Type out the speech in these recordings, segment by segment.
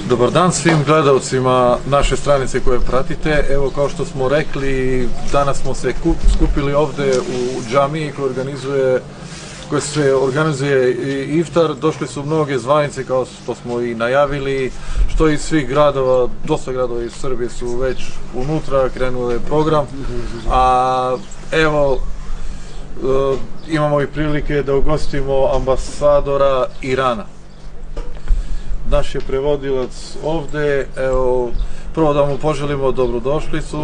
Dobar dan svim gledalcima naše stranice koje pratite. Evo, kao što smo rekli, danas smo se skupili ovde u džamiji koja se organizuje iftar. Došli su mnoge zvanice, kao što smo i najavili, što iz svih gradova, dosta gradova iz Srbije su već unutra, krenuli program. A evo, imamo i prilike da ugostimo ambasadora Irana. Naš je prevodilac ovde, evo, prvo da mu poželimo dobrodošlicu.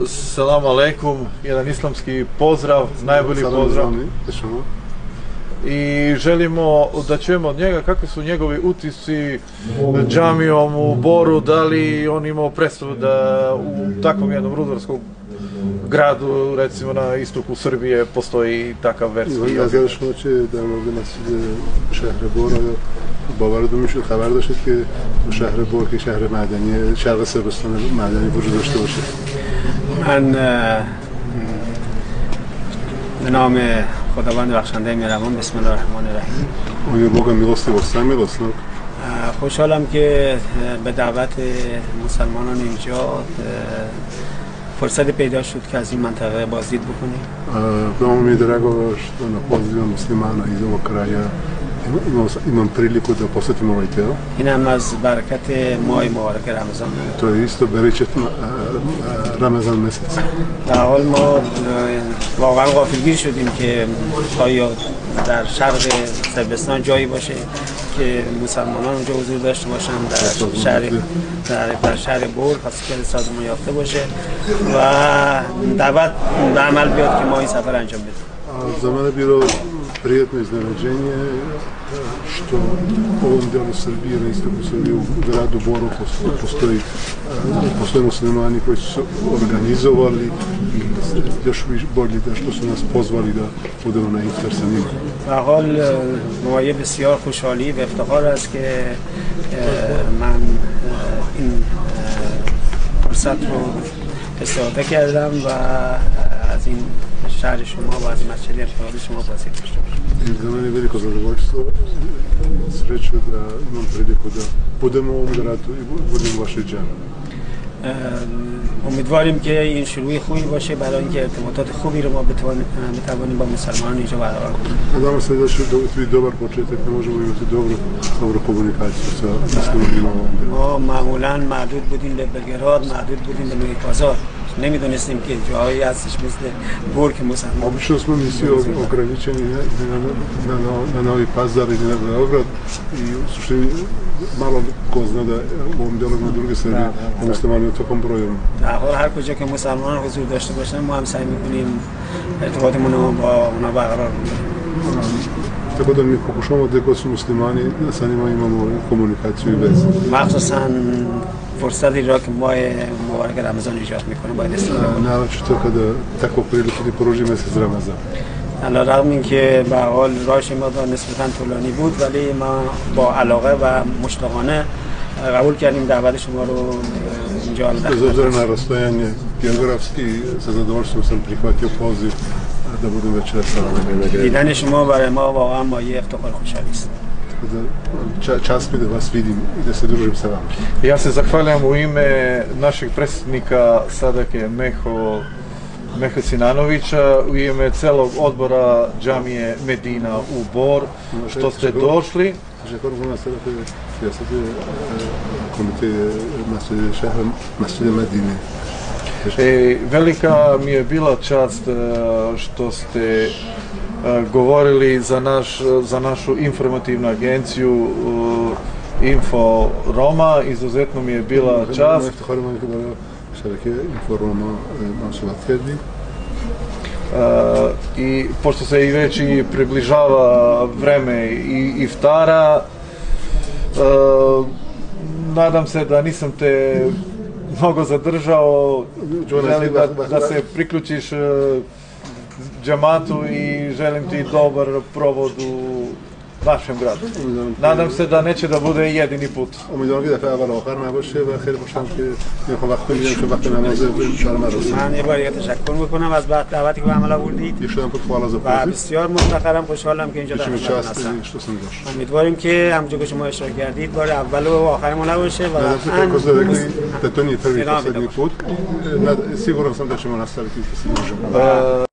Selam aleikum, jedan islamski pozdrav, najbolji pozdrav. I želimo da čujemo od njega kakvi su njegovi utisci džamijom u Boru, da li on imao predstavu da u takvom jednom rudarskom gradu, recimo na istoku Srbije, postoji takav verski از یادشون چه در مورد مسجد شهر بور باوردون میشد خبر داشتید که شهر بور که شهر معدنی شرق صربستان معدنی وجود داشته باشه؟ من به نام خداوند بخشنده مهربان بسم الله الرحمن الرحیم. Ovdje Boga milosti vas milosnog. خوشحالم که به دعوت مسلمانان اینجا فرصت پیدا شد که از این منطقه بازدید بکنیم. Veoma mi je drago što na pozivom muslimana iz ovog kraja imam priliku da posjetim ovaj deo. این هم از برکت ماه مبارک رمضان. To je isto bereket Ramazan mjesec. در حال ما واقعا غافلگیر شدیم که آیا در شرق صربستان جایی باشه که مسلمانان اونجا حضور داشته باشن در شهر بور، پس که سازمان یافته باشه و دعوت به عمل بیاد که ما این سفر انجام بدیم. Za mene bilo prijetno iznenađenje što u ovom delu Srbije, na istoku Srbije, u gradu Boru postoje muslimani koji su se organizovali i još bolje da što su nas pozvali da budemo na iftar sa njima. به هر حال مایه بسیار خوشحالی و افتخار است که من این فرصت رو استفاده کردم و از این شهر شما و از مسجد انفرادی شما بازدید داشته باشم. Za mene je veliko zadovoljstvo, sreću da imam priliku da budemo u ovom gradu i budemo u vašoj džami. امیدواریم که این شروع خوبی باشه برای اینکه ارتباطات خوبی رو ما بتوانیم با مسلمانان اینجا برقرار کنیم. Nadamo se da će biti dobar početak, da možemo imati dobru komunikaciju sa muslimanima u ovom gradu. ما معمولا محدود بودیم به بلگراد، محدود بودیم به نوی بازار. نمیدونستیم که جایی هستش مثل بور که مسلمان. Obično smo mi svi ograničeni na Novi Pazar ili na Beograd i u suštini malo ko zna da u ovom delu na druge Srbije muslimani u tokom broju. در حال هر کجا که مسلمان حضور داشته باشن ما هم سعی می‌کنیم ارتباطمون رو با اونا برقرار کنیم. Tako da mi pokušamo da god su muslimani da sa njima imamo komunikaciju i vezu. مخصوصا فرصتی را که ماه مبارک رمضان ایجاد میکنه باید استفاده کنیم. Naročito kada takvu priliku ti pruži mjesec Ramazan. علیرغم اینکه به هر حال راهش مقدار نسبتاً طولانی بود ولی ما با علاقه و مشتاقانه قبول کردیم دعوت شما رو اینجا. Bez obzira na rastojanje geografski, sa zadovoljstvom sam prihvatio poziv da budem večeras sa vama. دیدن شما برای ما واقعا مایه افتخار خوشحالی است. Čast mi da vas vidim i da se družim sa vama. Ja se zahvaljam u ime našeg predsjednika Sadake Meho Sinanovića, u ime celog odbora džamije Medina u Bor, što ste došli. Velika mi je bila čast što ste govorili za našu informativnu agenciju Info Roma, izuzetno mi je bila čast. I pošto se i već i približava vreme i iftara, nadam se da nisam te mnogo zadržao, želim da se priključiš džamatu i želim ti dobar provod našem gradu. Nadam se da neće da bude jedini put. امیدوارم که دفعه اول آخر نباشه و خیلی خوشحالم که میخوام وقت میگیرم چون وقت نماز برام مراسم. من یه بار تشکر میکنم از دعوتی که به عمل آوردید. Jeszcze pod chwała za و بسیار مفتخرم خوشحالم که اینجا در خدمت هستم. امیدواریم که همونجور که شما اشاره کردید بار اول و آخر ما نباشه و da to nije prvi i poslednji put. Siguran sam da ćemo nastaviti sa